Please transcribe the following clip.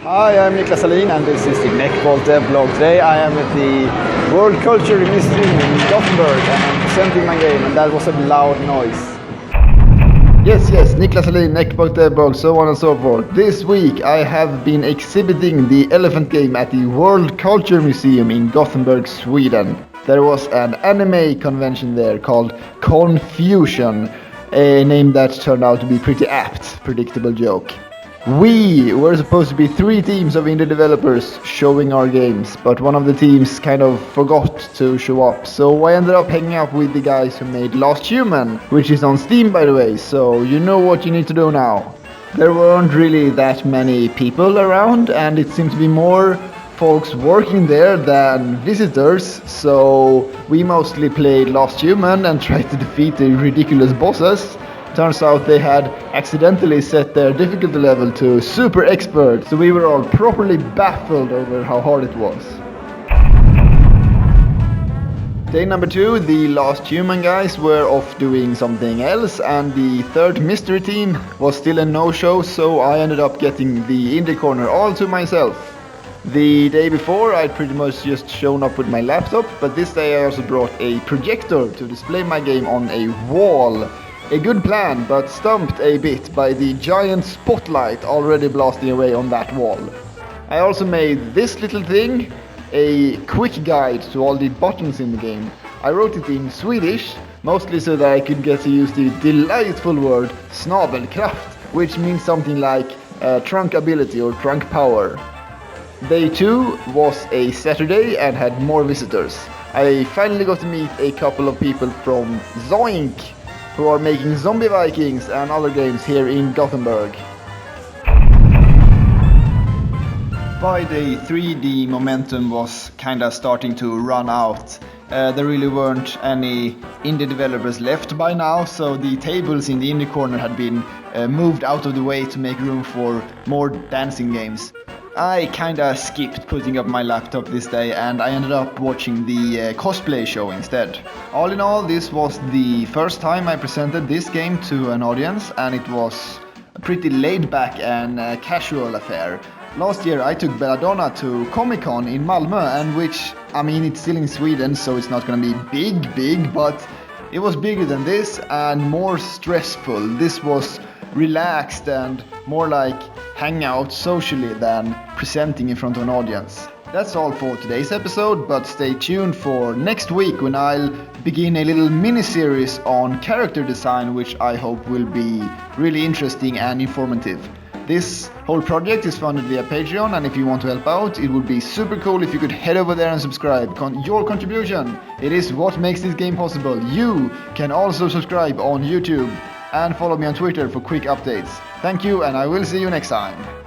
Hi, I'm Niklas Alin and this is the Neckball Devlog. Today I am at the World Culture Museum in Gothenburg and I'm presenting my game, and that was a loud noise. Yes, Niklas Alin, Neckball Devlog, so on and so forth. This week I have been exhibiting the elephant game at the World Culture Museum in Gothenburg, Sweden. There was an anime convention there called conFusion, a name that turned out to be pretty apt, predictable joke. We were supposed to be 3 teams of indie developers showing our games, but one of the teams kind of forgot to show up, so I ended up hanging out with the guys who made Last Human, which is on Steam by the way, so you know what you need to do now. There weren't really that many people around, and it seemed to be more folks working there than visitors, so we mostly played Last Human and tried to defeat the ridiculous bosses. Turns out they had accidentally set their difficulty level to super expert, so we were all properly baffled over how hard it was. Day number 2, the Last Human guys were off doing something else, and the third mystery team was still a no-show, so I ended up getting the indie corner all to myself. The day before I'd pretty much just shown up with my laptop, but this day I also brought a projector to display my game on a wall. A good plan, but stumped a bit by the giant spotlight already blasting away on that wall. I also made this little thing, a quick guide to all the buttons in the game. I wrote it in Swedish, mostly so that I could get to use the delightful word snabelkraft, which means something like trunk ability or trunk power. Day 2 was a Saturday and had more visitors. I finally got to meet a couple of people from Zoink, who are making Zombie Vikings and other games here in Gothenburg. By day 3 the momentum was kinda starting to run out. There really weren't any indie developers left by now, so the tables in the indie corner had been moved out of the way to make room for more dancing games. I kinda skipped putting up my laptop this day and I ended up watching the cosplay show instead. All in all, this was the first time I presented this game to an audience, and it was a pretty laid back and casual affair. Last year I took Belladonna to Comic-Con in Malmö, and which, I mean, it's still in Sweden so it's not gonna be big, but it was bigger than this and more stressful. This was relaxed and more like hang out socially than presenting in front of an audience. That's all for today's episode, but stay tuned for next week when I'll begin a little mini-series on character design, which I hope will be really interesting and informative. This whole project is funded via Patreon, and if you want to help out, it would be super cool if you could head over there and subscribe. Your contribution, it is what makes this game possible. You can also subscribe on YouTube and follow me on Twitter for quick updates. Thank you, and I will see you next time.